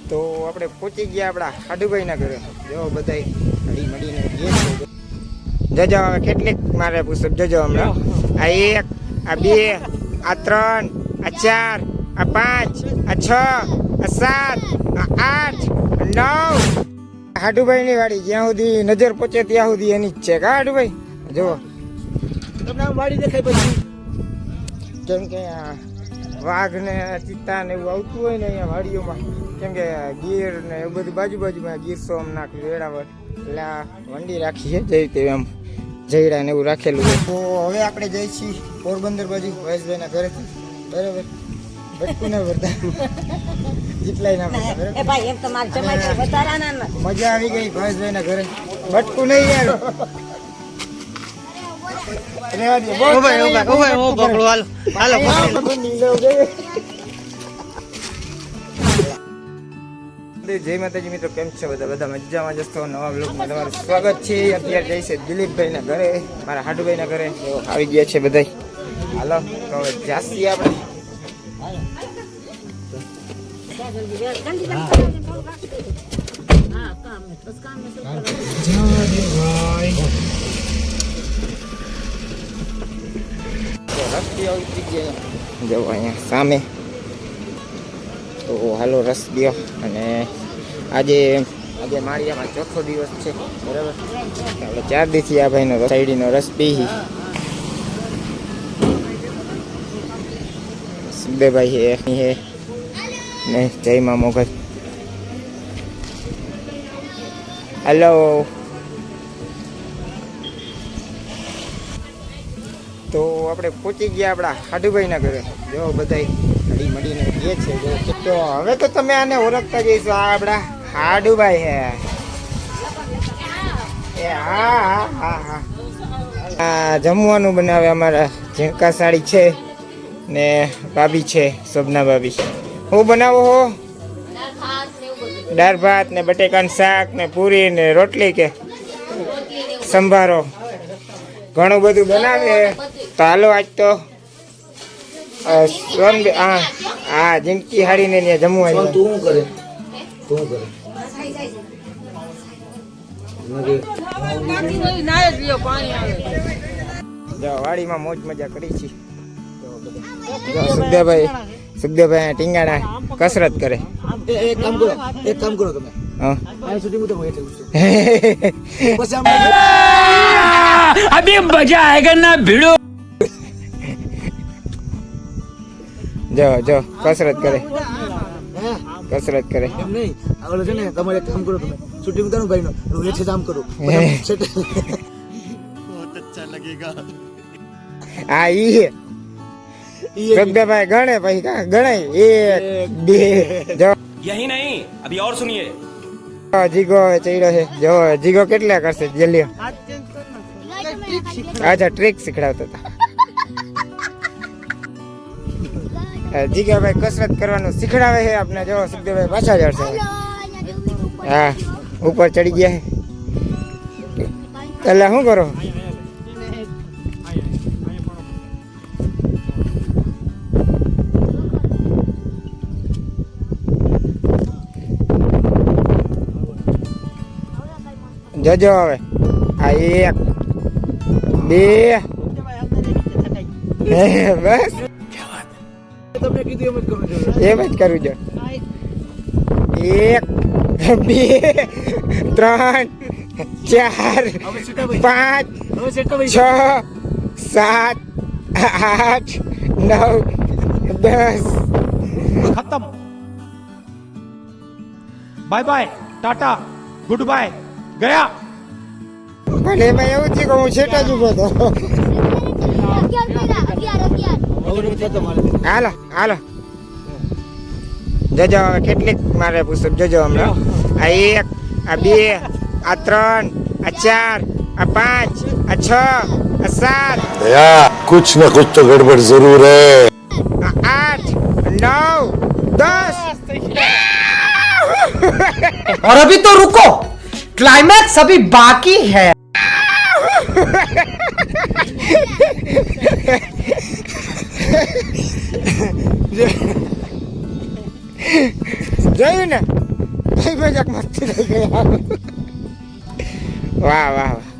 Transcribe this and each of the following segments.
તો આપણે પહોંચી ગયા આપણા હાડુભાઈના ઘરે. જો બધા હળી મળીને જજો. હવે કેટલીક મારે પુસ્તક જજો હમણાં. આ 1, આ 2, આ 3, આ 4, આ 5, આ 6, આ 7, આ 8, 9. હાડુભાઈની વાડી જ્યાં સુધી નજર પહોંચે ત્યાં સુધી એની જ છે. કા હાડુભાઈ જુઓ તમને વાડી દેખાય પછી કેમ કે વાઘ ને ચિત્તા ને એવું આવતું હોય ને અહીંયા વાડીઓમાં, કેમ કે ગીર ને એવું બધું બાજુમાં ગીર સોમનાથ વેળાવળ એટલે આ વંડી રાખી છે જઈ તે એમ જયડા ને એવું રાખેલું છે. તો હવે આપણે જઈએ છીએ પોરબંદર બાજુ વયસભાઈના ઘરેથી. બરાબર, બટકું ના ભરતા જેટલાય ના ભરતા. મજા આવી ગઈ ભવેશભાઈના ઘરે. બટકું નહીં યાર. જય માતાજી મિત્રો, કેમ છે બધા મજામાં જશો. નવા બ્લોગમાં તમારું સ્વાગત છે. અત્યારે જઈ છે દિલીપભાઈના ઘરે, મારા હાડુભાઈના ઘરે. આવી ગયા છે બધા. હાલો તો હવે જાસી આપણે. જો અહીંયા સામે તો હાલો રસ દો. અને આજે માળિયામાં ચોથો દિવસ છે. બરાબર, આપણે 4 દિવસથી આ ભાઈનો સાઈડીનો રસ પી. સુખદેવભાઈ હે ને જયમાં મોગલ. હેલો. તો આપણે પહોંચી ગયા આપણા હાડુભાઈના ઘરે. જો બધા હળી મળીને જે છે. તો હવે તો તમે આને ઓળખતા જઈશો. આ આપણા હાડુભાઈ હે. એ હા. આ જમવાનું બનાવે અમારા ઝીણકા સાડી છે ને ભાભી છે, શોભના ભાભી. હું બનાવો હો? દાળ ભાત ને બટેકાનું શાક ને પૂરી ને રોટલી કે સંભારો, ઘણું બધું બનાવે. તો હાલો આજ તો હા જિંદગી હારીને ત્યાં જમવું આવ્યું. તું કરે વાડીમાં મોજ મજા કરી છે. સુખદેવભાઈ ટીંગાણા કસરત કરે. એક કામ કરો તમે अभी मजा आएगा ना भिड़ो. જો કસરત કરે. એમ નહીં, ઓલો છે ને તમારે એક કામ કરો તમે શૂટિંગ ઉતારો ભાઈ નો એથી કામ કરો. બહુત અચ્છા લગેગા. આ ઈ સુખદેવભાઈ ગણે પછી ગણાય 1 2. જો यही नहीं अभी और सुनिए. જીગો ચડ્યો છે. જો જીગો કેટલા કરશે જલ્દી. અચ્છા ટ્રીક શીખડાવતા હતા. જીગાભાઈ કસરત કરવાનું શીખડાવે છે આપણે. જો સુખદેવભાઈ પાછા જડશે. હા ઉપર ચડી ગયા છે. એટલે શું કરો? જજો હવે. આ 1 2 બસ તમને કીધું એમ એમ જ કરવું જોઈએ. જ કરવું જો. 1 2 3 4 5 6 7 8 9 10. खत्म. Bye bye tata goodbye गया. ભલે એમાં એવું છે કે હું છેટા જ ઉભો હતો. હાલો જજો. હવે કેટલીક મારે પુસ્તક જજો હમણાં. આ 1, આ 2, આ 3, આ 4, આ 5, આ 6, આ 7, यार कुछ न कुछ तो गड़बड़ जरूर है. આ 8 9 10. और अभी तो रुको, क्लाइमैक्स अभी बाकी है. જોયું ને કઈ મજાક મસ્તી થઈ ગઈ વાહ વાહ વાહ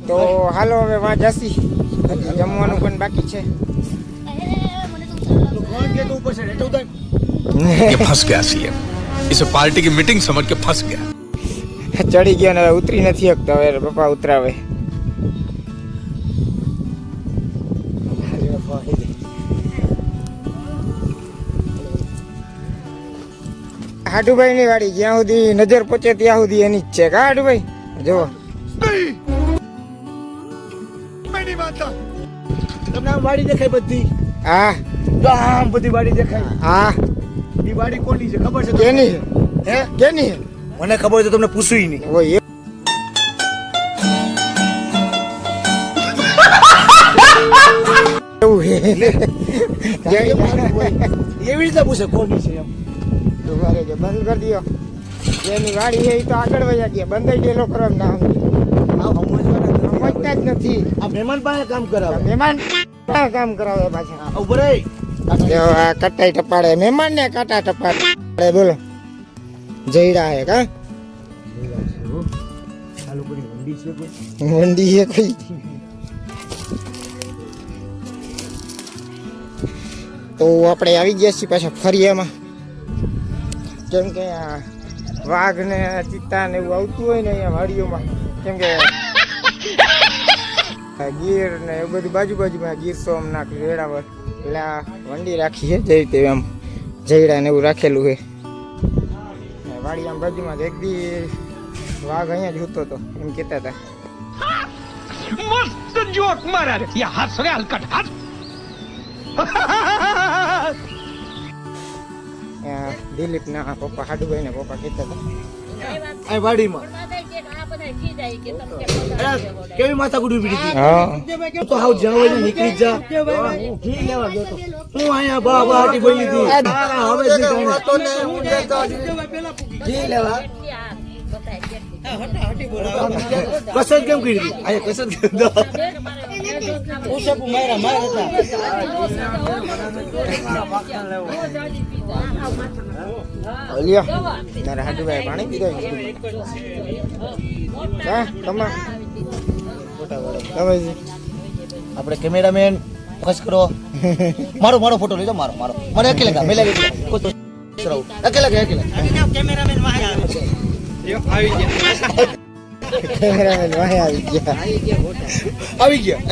તો હાલો હવે વાં જસી હજી જમવાનું પણ બાકી છે કોણ કે તું ઉપર છે એટલે ઉતાર ये फंस गया सीएम इसे पार्टी की मीटिंग समझ के फंस गया ચડી ગયો ને હવે ઉતરી નથી શકતો હવે પપ્પા ઉતરાવે હાડુભાઈ ની વાડી જ્યાં સુધી નજર પહોંચે ત્યાં સુધી એની જ છે કા હાડુભાઈ જો તમને આમ વાડી દેખાય બધી હા જો આમ બધી વાડી દેખાય હા ઈ વાડી કોની છે ખબર છે તમને? કેની હે કેની મને ખબર હોય તો તમને પૂછ્યું નહીં ઓય એવું હે એવી રીતે પૂછે કોની છે એમ તમારે જે બંધ કરી દો જેની વાડી છે એ તો આગળ વયા ગયા બંધ ડેલો કરવા ના સમજતા જ નથી આ મહેમાન પાસે કામ કરાવે મહેમાન કામ કરાવે પાછા ઉભો રહી જો આ કટાઈ ટપાડે મહેમાન ને કાટા ટપાડે બોલો જયડા હે કા આ લોકોની મંડી છે કોઈ મંડી છે કોઈ તો આપણે આવી ગયા છીએ પાછા ફરિયામાં કેમ કે આ વાઘ ને ચિત્તા ને એવું આવતું હોય ને અહીંયા વાડીઓમાં કેમ કે ગીર ને એવું બધું બાજુમાં ગીર સોમનાથ વેળાવળ એટલે આ વંડી રાખી છે જે રીતે આમ જયડા ને એવું રાખેલું છે વાડી આમ બાજુમાં એક દી વાઘ અહીંયા જ હોતો હતો એમ કહેતા હતા मस्त जोक मारा रे ये हंस रे हलकट हंस દિલીપ ના પપ્પા હાડુભાઈ ને પપ્પા કહેતા હતા આ વાડીમાં કેવી માથા ગુડી પડી હતી હા તો હાવ જણવાઈ ને નીકળી જા ઘી લેવા ગયો તો હું અહીંયા બા હાટી બની હતી હવે ઘી લેવા કસરત કેમ કરી હતી આ કસરત લ્યો તારા હાડુભાઈ પાણી પીધો હા કમા આપણે કેમેરામેન ફોકસ કરો મારો ફોટો લેજો મારો મને અકેલે કા મેલે અકેલે કેમેરામેન વાહે આવી ગયા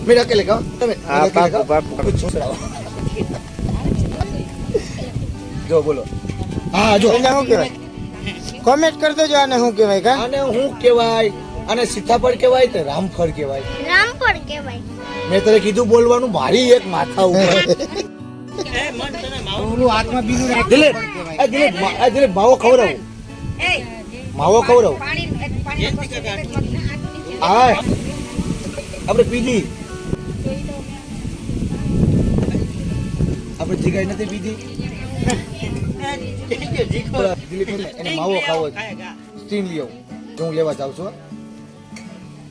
મેરે અકેલે કા તમે હા બાપુ જો બોલો હા જો એને શું કહેવાય કોમેન્ટ કરી દેજો આને શું કહેવાય કા આને હું કહેવાય આને સીતાફળ કહેવાય તો રામફળ કહેવાય રામપડ કહેવાય. મેં તને કીધું બોલવાનું મારી એક માથા ઉપર દિલીપ માવો ખવડાવું હા આપણે પીધી આપણે જીગાઈ નથી પીધી દિલીપ એને માવો ખાવો સ્ટીમ લ્યો જો હું લેવા જાઉં છું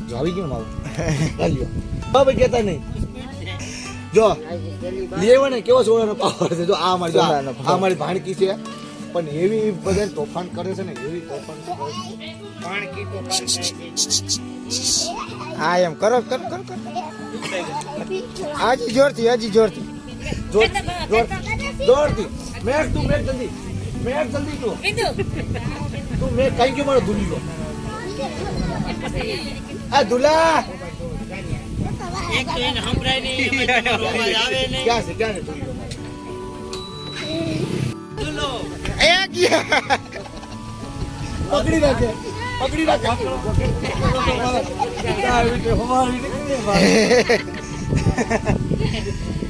જો આવી ગયું માવો લ્યો બાબા કહેતા નહીં જો લેવા ને કેવો સોળાનો પાવર છે જો આ મારી ભાણકી છે પણ એવી બધા તોફાન કરે છે ને એવી તોફાન હા એમ કરો હાજી જોરથી જોરથી મેક જલ્દી તું મેક કઈ ગયો મારો ધૂલી ગયો આ ધૂલા એક તો એને સંભળાય નહીં આવે નહીં ક્યાં છે ધૂલો એ ગયા પકડી રાખે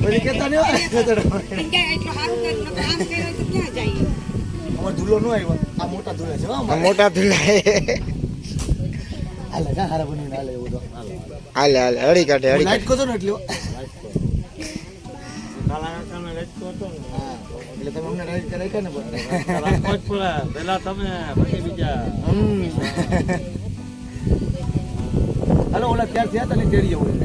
બોલી કેતા નહીં અમાર ધૂલો નો આવ્યો આ મોટા ધૂલા છે આ મોટા ધુલા હાલે કા હારા બનીને હાલે એવું તો હાલે હળી કાઢે લાઈટ કોતો ને એટલે એટલે તમે અમને રાઈટ કરે કે ને પેલા તમે પછી બીજા હાલો ઓલા ત્યાર થયા તને તેડી જવું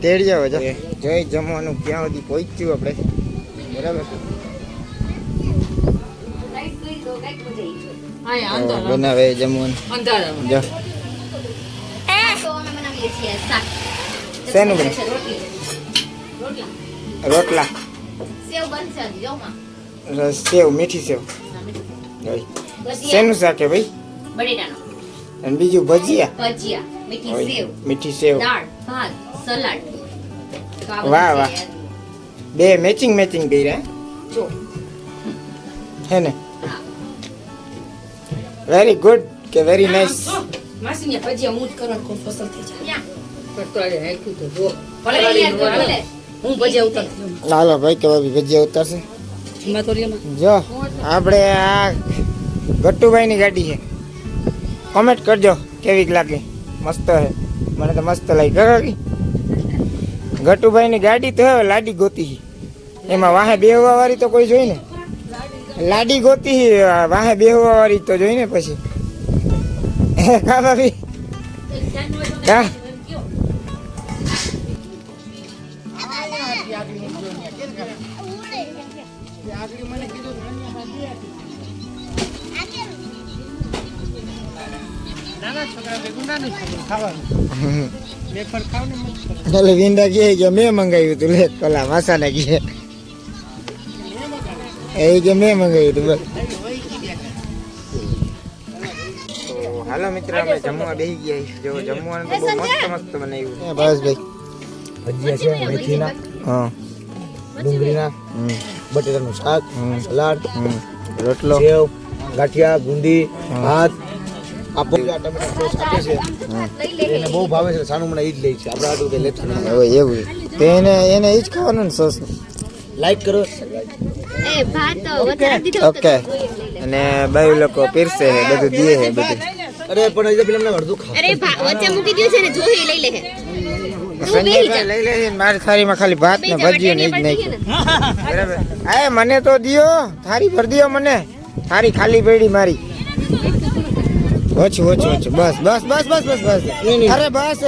તેડી જાવ જોઈ જમવાનું ક્યાં સુધી પહોંચ્યું આપણે બરાબર બનાવે જમવાનું જો શેનું બને રોટલા સેવ મીઠી સેવ શેનું શાક હે ભાઈ બટેટાનો અને બીજું ભજીયા ભજીયા મીઠી સેવ મીઠી સેવ દાળ ભાત સલાડ વાહ વાહ બે મેચિંગ કર્યા જો હે ને વેરી ગુડ કે વેરી નાઇસ માસીને ભજીયા હું જ કરવાનું કોઈ ફસલ થઈ જાય પણ તો આજે હેકું તો જો ભલે હું ભજીયા ઉતાર હાલો ભાઈ કે ભાઈ ભજીયા ઉતારશે જો આપણે આ ગટ્ટુભાઈની ગાડી છે કોમેન્ટ કરજો કેવીક લાગે મસ્ત છે મને તો મસ્ત લાગી કાકી ગટ્ટુભાઈની ગાડી તો હવે લાડી ગોતી છે એમાં વાહે બેહવા વાળી તો કોઈ જોઈ ને લાડી ગોતી છે વાહે બેહવા વાળી તો જોઈ ને પછી કા ભાભી કા એટલે વિંડા કે મેં મંગાવ્યું હતું લે કલા માસાને કે એ કે મેં મંગાવ્યું હતું બસ તો હાલો મિત્ર અમે જમવા બેસી ગયા જો જમવાનું તો બહુ મસ્ત બનાવ્યું બસ ભાઈ ભજીયા છે મેથીના હા ડુંગળીના બટેટાનું શાક સલાડ રોટલો સેવ ગાંઠિયા ગુંદી ભાત આપો ટમેટા સોસ આપે છે એને બહુ ભાવે છે સાનું મને ઈ જ લે છે આપણે આટલું કઈ લેતા નથી હવે એવું તો એને ઈ જ ખાવાનું ને સોસ લાઈક કરો એ ભાત વધારે દીધો ઓકે અને બાઈ લોકો પીરસે છે બધું દે છે બધું અરે પણ હજી પેલા અડધું ખા અરે વચ્ચે મૂકી દયો છે ને જોઈ લઈ લે સંજયભાઈ લઈ લે છે ને મારી થાળીમાં ખાલી ભાત ને ભજીયું ને ઈ જ નાખ્યું બરાબર આ મને તો દિયો થાળી ભર દિયો મને થાળી ખાલી પડી મારી ઓછું બસ અરે બસ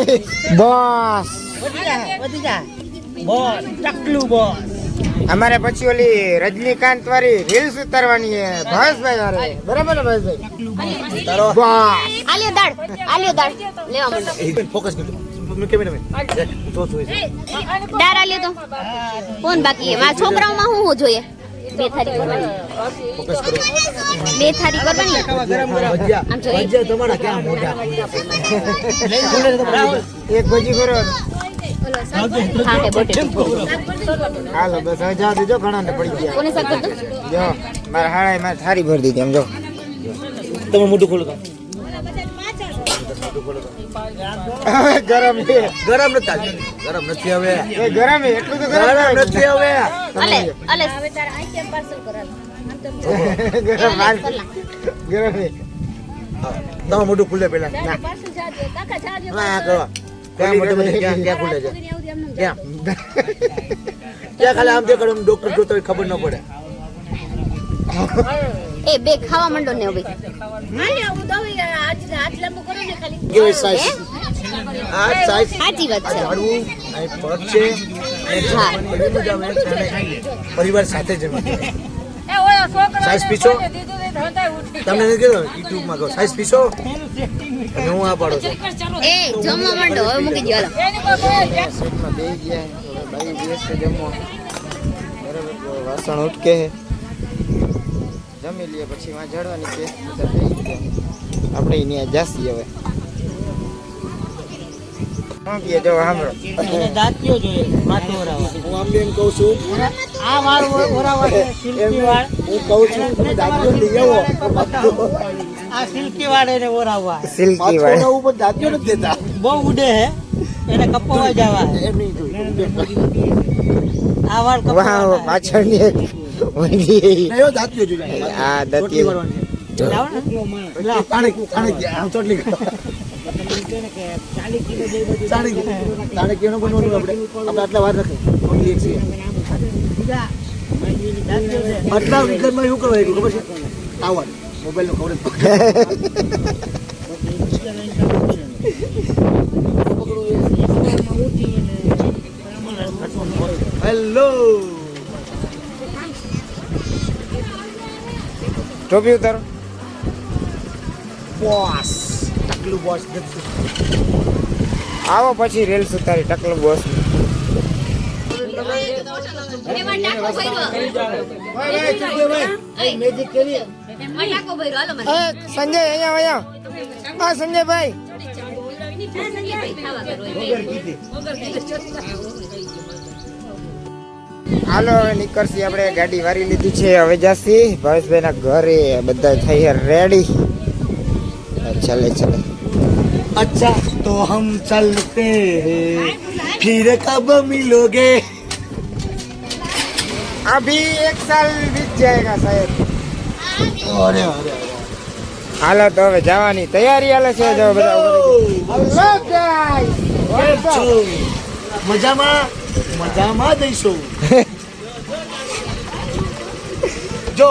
અમારે પછી ઓલી રજનીકાંત વાળી રીલ્સ ઉતારવાની છે ભાસભાઈ વારે બરાબર ને ભાસભાઈ તારો આલ્યો દાળ લેવા માંડો ફોકસ કરજો મેં કેમેરામેન તો જોઈ દાળ આલ્યો તો કોણ બાકી છે મારા છોકરાઓમાં હું જોઈએ બે થાળી કરવાની ફોકસ કરો ભજીયા આમ જો ભજીયા તમારા ક્યાં મોઢા એક ભજી કરો ખાટે બોટે હાલો બસ હવે જા દેજો ઘણા ને પડી ગયા કોને શાક કરતો જો મારા હાળાએ મારે થાળી ભરી દીધી એમ જો તમે મોઢું ખોલો તો ગરમ છે ગરમ નથી ગરમ નથી હવે એ ગરમ છે એટલું તો ગરમ નથી હવે અલે ગરમ માર ગરમ છે તમે મોઢું ખુલે પેલા ના કરો ક્યાં મોઢું ક્યાં ખુલે છે ક્યાં ખાલી આમ દેખાડો ડોક્ટર જોતો હોય ખબર ન પડે એ બે ખાવા માંડો ને હવે કેવી સાઈઝ આ સાઈઝ સાચી વાત છે ઝાડવું આ પગ છે અને હા. એવી મજા આવે પરિવાર સાથે જમે સાઈઝ પીછો તમને નથી કીધું યુટ્યુબ માં કહો સાઈઝ પીછો અને હું આ પાડો છું એ જમવા માંડો હવે મૂકી દો હાલો સેટમાં બેસી ગયા હવે બાઈ બેસશે જમવા બરાબર તો વાસણ ઉટકે છે જમી લઈએ પછી વાં ઝાડવાની કે બધા થઈ ગયા આપણે અહીંયા જાસી હવે શું કહે જો સાંભળો હું આમ બી એમ કહું છું હું કહું છું તમે દાંતીઓ લઈ આવો સિલ્કી પાછો વાળા ઓના ઉપર દાંતીઓ નથી દેતા બહુ ઉડે હે એને કપાવા જવા એમ નહીં જોયું આ વાળ વાહ પાછળની એક વંડી નહીં દાંતીઓ જોઈએ આ ચોટલી દતી કરવાની લાવો ને તાણે આમ ચોટલી કરો તાણે કેનું બનવાનું આપણે આટલા વાર રાખે ચોટલી એક છે આટલા વિકલ્પમાં શું કરવાનું ખબર છે આવવાનું મોબાઈલનો ખબર હેલો ટોપી ઉતારો. બોસ ટકલું બોસ આવો પછી રેલ્સ ઉતારી ટકલું બોસ. એમાં ટાકો ભર્યો. મેજિક કરી એમાં ટાકો ભર્યો. હાલો મને. સંજય અહીંયા હા સંજયભાઈ. ખાવા કરો. હાલો હવે નીકળશી આપણે. ગાડી વારી લીધી છે, હવે જાસી ભાવેશભાઈના ઘરે. બધા થઈ રેડી. ચલે ચલે. अच्छा तो हम चलते हैं फिर कब मिलोगे अभी 1 साल बीत जाएगा शायद. अरे अरे હાલો તો હવે જવાની તૈયારી હાલે છે. જો બધા હેલો ગાઈસ, કેમ છો મજામાં મજામાં દઈશું જો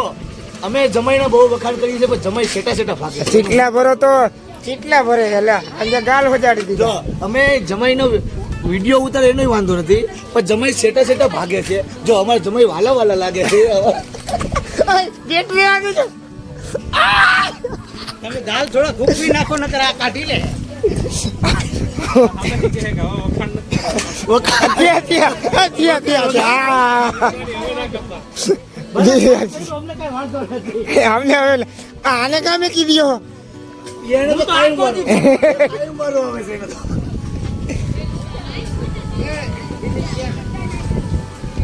અમે જમાઈને બહુ વખાણ કરી છે પણ જમાઈ સેટા સેટા ભાગે છે. ચીટલા ભરો તો ચીટલા ભરે હેલા અંદર ગાલ હોજાડી જો દીધો. અમે જમાઈનો વિડીયો ઉતારે એનો વાંધો નથી પણ જમાઈ સેટા સેટા ભાગે છે. જો અમારે જમાઈ વાલા વાલા લાગે છે. કેટલી આગળ છે. તમે દાલ થોડા ઘૂંઘવી નાખો નકર આ કાઢી લે. વખાણ ત્યાં ત્યાં ત્યાં અમને કઈ વાંધો નથી અમને હવે આને કામે કીધો. એને તો કાંઈ મારો આવે છે એને તો.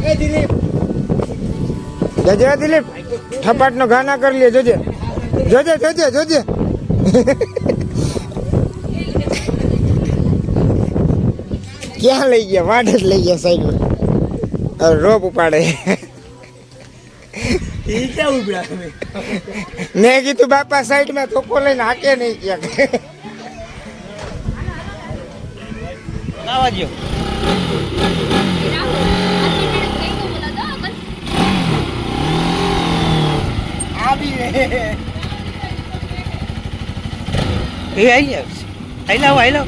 એ દિલીપ જજે દિલીપ થપાટ નો ગાના કરી લે. જોજે જોજે જોજે જોજે. ક્યાં લઈ ગયા? વાડ જ લઈ ગયા સાઈડમાં. હવે રોપ ઉપાડે. એ ક્યાં ઉભ્યા તમે મેં કીધું બાપા સાઈડમાં થોપો લઈને હાકે નહીં ક્યાંક. આવા દો. એ આઈ જાવ. આઈ લાવ આઈ લાવ.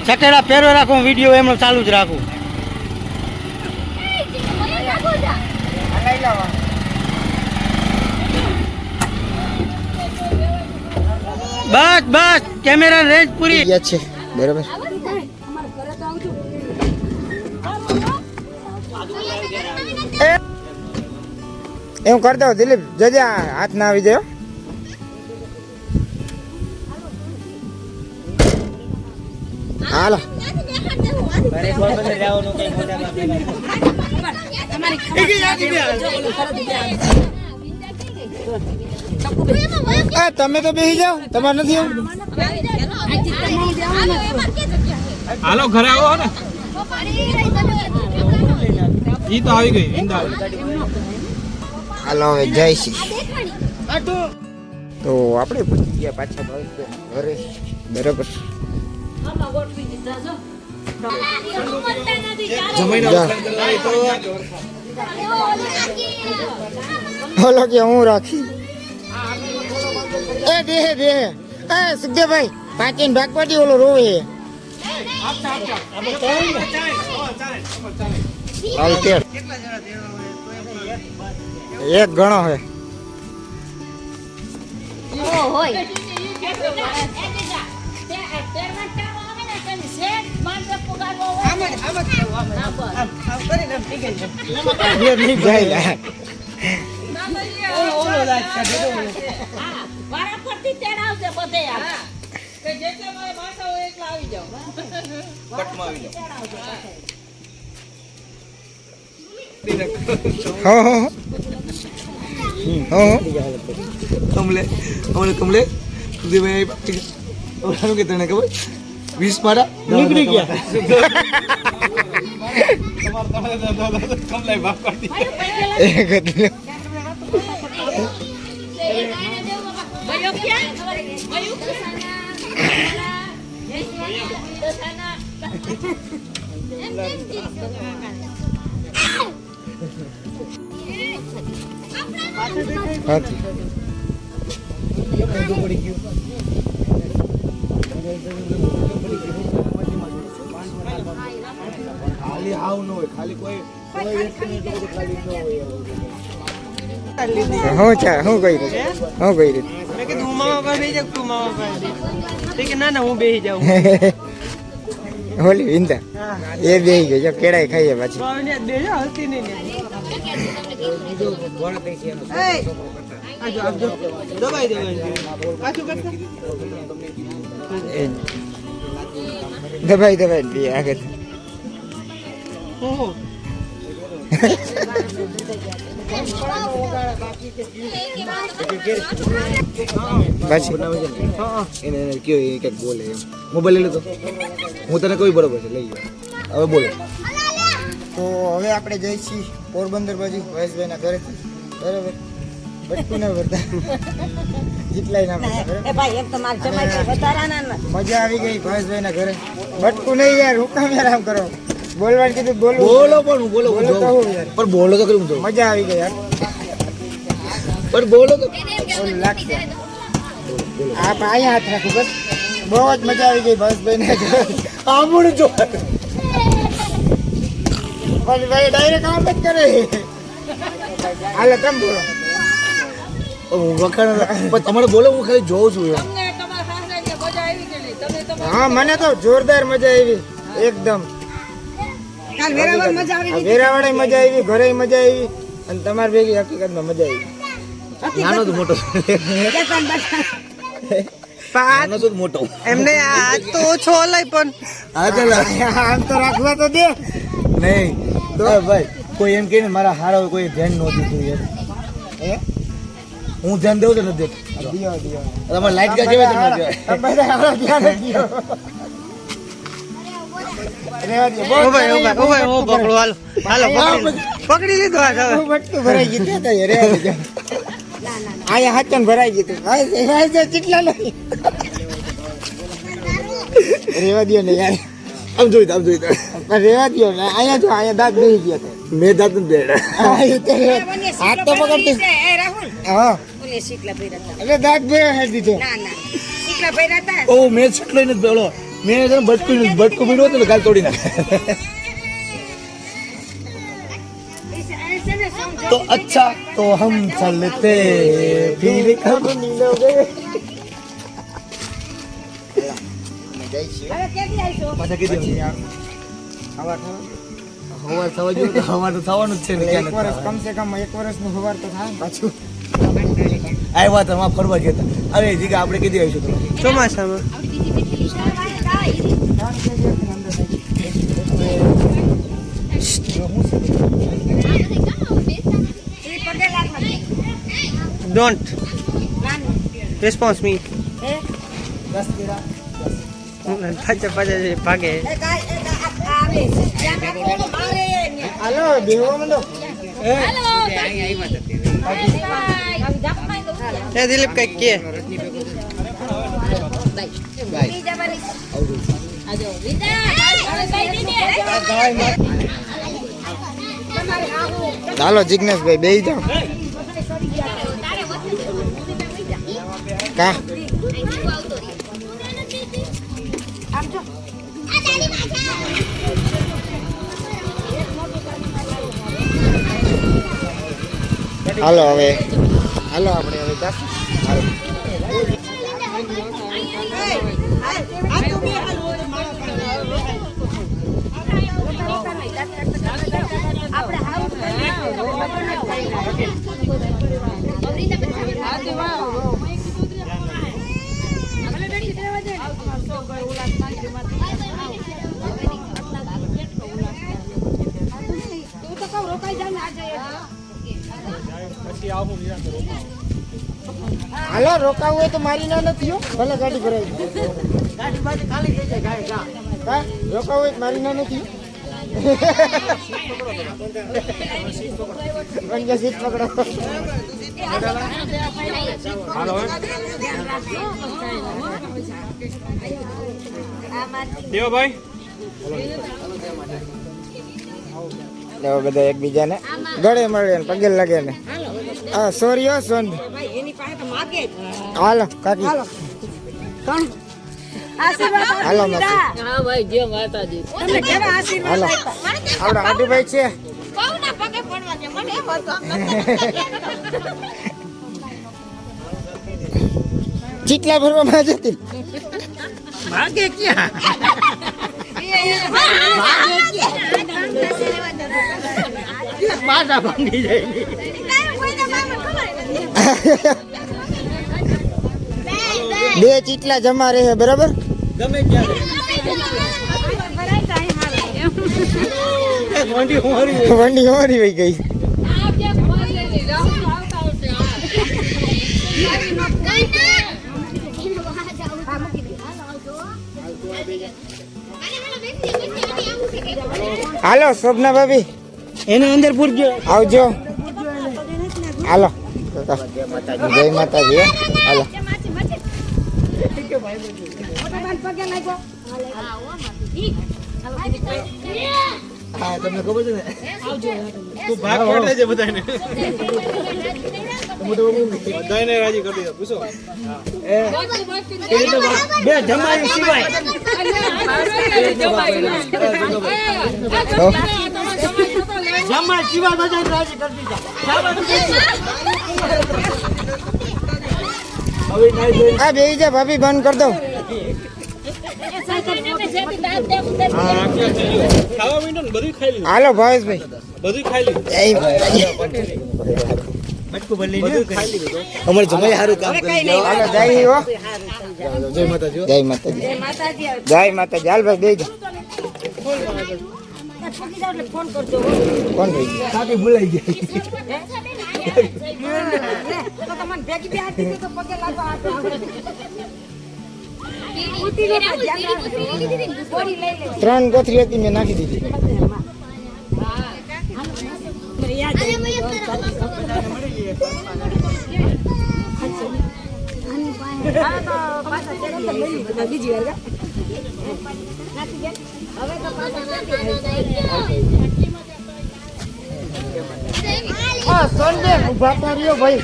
સટેડા પહેરો રાખું, વિડીયો એમનો ચાલુ જ રાખું. બસ બસ કેમેરા રેન્જ પૂરી. ગયા છે બરાબર. એમ કરી દો દિલીપ, જજે હાથ ના આવી જાય. હાલો તમે તો બેસી જાઓ, તમારે નથી આવું. હાલો ઘરે આવો ને. ઈ તો આવી ગઈ ઈંડા. હાલો હવે જઈશી. તો આપણે પૂછી ગયા પાછા ઘરે બરાબર. જમાઈને જા. વખાણ કરવા હોય તો બોલો કે હું રાખી. એ દે દે. એ સુખદેવભાઈ પાંચીન ભાગવાટી ઓલો રોવે. હાલ તેર. એક ગણો હે. હોય જાય. કમલે કમલે સુધીભાઈ ઓલાનું કે તને ખબર 20 મારા નીકળી ગયા. એક જ લ્યો. હાથી ખાલી આવ ન હોય, ખાલી કોઈ વ્યક્તિને એટલું બધું ખાલી ન હોય. હું ચા હું કઈ રીતે હું કઈ રીતે મેં કીધું હું મામા પાસે બેસી જાઉં, તું મામા પાસે બેસ. કે ના હું બેસી જાઉં. હોલી વિંતા એ બેહી ગઈ જો કેળાઈ ખાઈએ પાછી તો આવીને બેસી જાઓ, હલતી નહીં ને. આજો આપજો, દબાઈ દેવાય. પાછું કરતા દબાઈ દબાઈ પીએ આગળ ઓહો. પાછી એને કયો એ કંઈક બોલે એમ. મોબાઈલ લઈ લો તો હું તને કહું બરોબર છે, લઈ જાઓ. હવે બોલો. તો હવે આપણે જઈ છીએ પોરબંદર બાજુ વયસભાઈના ઘરેથી બરાબર બટકું ના ભરતા જેટલાય ના ભરતા બરાબર. મજા આવી ગઈ ભવેશભાઈના ઘરે બટકું નહીં યાર હુકામ યાર આમ કરો બોલવાનું કીધું બોલવું બોલો પણ હું બોલો બોલો તો હું યાર પણ બોલો તો કરું તો મજા આવી ગઈ યાર પણ બોલો તો ઓલું લાગશે આ અહીંયા હાથ રાખું બસ બહુ જ મજા આવી ગઈ ભવેશભાઈના ઘરે આમણ જો પણ ભાઈ ડાયરેક્ટ આમ જ કરે હાલે તમે બોલો વખાણ પણ તમારે બોલો હું ખાલી જોઉં છું એમ. હા મને તો જોરદાર મજા આવી એકદમ વેરાવળે મજા આવી ઘરે મજા આવી અને તમારી ભેગી હકીકતમાં મજા આવી નાનો તો મોટો નાનો તો મોટો એમને આ તો ઓછો હલાય પણ હા ચાલ આમ તો રાખવા તો દે નહીં તો ભાઈ કોઈ એમ કહે ને મારા હારા કોઈ ધ્યાન નહોતું તું યાર હે હું ધ્યાન દઉં તો નથી દેતો. દિયો દિયો તમારે લાઈટ કા કેવાય તમને બધા હારા ધ્યાન દિયો રેવા દે બહુ ઉભા પકડો, હાલો હાલો પકડી લીધો આ હવે. બટકું ભરાઈ ગયું તો રેવા દે આયા હાચન ભરાઈ ગયું ભાઈ કેટલા નહીં રેવા દો ને યાર આમ જોઈ આમ જોઈ પણ રેવા દો ને અહીંયા જો અહીંયા દાંત બેસી ગયા હતા મેં દાંત નથી બેડા હાથ તો પકડતી હા એટલે દાંત બે દીધો ઓ મેં છટલો નથી બેડો મેં છે ને બટકું મીડો હતો ને ગાલ તોડી નાખે તો અચ્છા તો હમ ચલતે ફિર કબ પાછા કીધી હવાર થવા જોઈએ તો હવાર તો થવાનું જ છે ને એક વર્ષ કમસે કમ એક વર્ષનું સવાર તો થાય ને પાછું આવ્યા હતા માં ફરવા ગયા હતા અરે જીગા આપણે કીધી આવીશું તમે ચોમાસામાં ડોન્ટ રિસ્પોન્સ મી પાછા ભાગે હાલો બેહો મંડો એ દિલીપ કઈક કે ચાલો જિગ્નેશભાઈ બેહી જાઓ કા હાલો હવે હાલો આપણે હવે જાશું હાલો હાલો રોકાવું હોય તો મારી ના નથી હો ભલે ગાડી ભરાઈ કા રોકાવું હોય તો મારી ના નથી સીટ પકડો દેવાભાઈ એવા બધા એકબીજાને ગળે મળે ને પગે લાગે ને હા સોરી હો સોન હાલો કાકી હાલો માસી હાલો આપણા આદુભાઈ છે ચીટલા ભરવામાં જતી ભાગે ક્યાં પાટા ભાંગી જાય બે ચીટલા જમા રહે બરાબર ગમે ત્યારે વંડી હોરી વહી ગઈ હાલો શોભના ભાભી એને અંદર પૂરજો આવજો હાલો જય માતાજી હાલો હા તમને ખબર છે ને તું ભાગ પાડે છે બધાને બધાને રાજી કરી દો પૂછો બે જમાયું સિવાય જમા સિવાય બધાને રાજી કરી દીધા હવે નાઈ જોઈ આ બે જા ભાભી બંધ કરી દો ખાવા માંડો ને બધું ખાઈ લીધું હાલો ભાવેશભાઈ બધું ખાઈ લીધું મટકું ભરી લઈને ખાઈ લીધું અમારે જમાઈ સારું કામ કરી હાલો જય હો જય માતાજી જય માતાજી જય માતાજી હાલ ભાઈ બે જા કોણ ભાઈ કાકી ભૂલાઈ ગઈ ત્રણ કોથરી હતી મેં નાખી દીધી સોનબેન ઉભા તો રહ્યો ભાઈ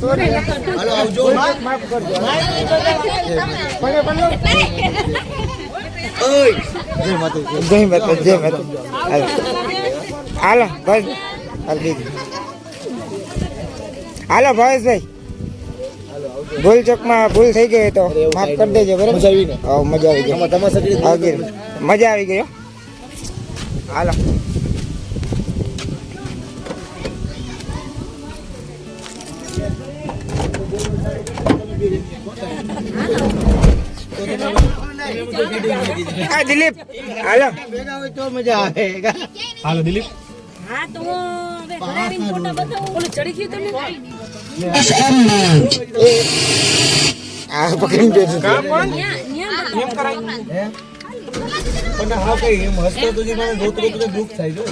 સોરી હાલો આવજો માફ કરજો ભલે ભલે ઓય જય માતાજી જય માતા જય માતા હાલો ભાઈ હાલ દીધી હાલો ભાવેશભાઈ ભૂલ ચોકમાં ભૂલ થઈ ગઈ તો માફ કરી દેજો બરાબર મજા આવી ને હા મજા આવી ગઈ તમારા સગડી મજા આવી ગઈ હો. હાલો હા દિલીપ હાલો ભેગા હોય તો મજા આવે હાલો દિલીપ હા તો હવે ઘરાવીને ફોટા બતાવો ઓલું ચડી ગયું તમે આ પકડીને બેઠું છે. એમ કરાય પણ હા કઈ એમ હસતો તો જે મને જોતો તો દુઃખ થાય જો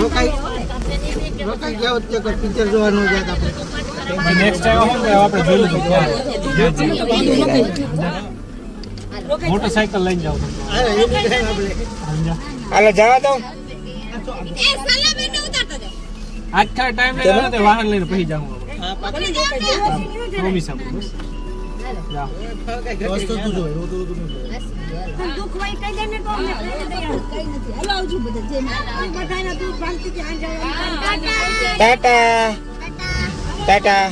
રોકાઈ ગયા હોત કે પિક્ચર જોવાનું જાય આપણે નેક્સ્ટ ટાઈમ આપણે જોઈ લઈશું મોટરસાઇકલ લઈને જાવ અરે એ બી આપણે હાલો જવા દો આખા ટાઈમ લઈને વાહન લઈને પછી જાઉં પ્રોમિસ આપું બસ વસ્તુ તું જોઈ રોતું દુઃખ હોય કઈ દે ને તો અમે કઈ નથી હાલો આવજો બધા જે બધાના તું શાંતિથી આંજા ટાટા ટાટા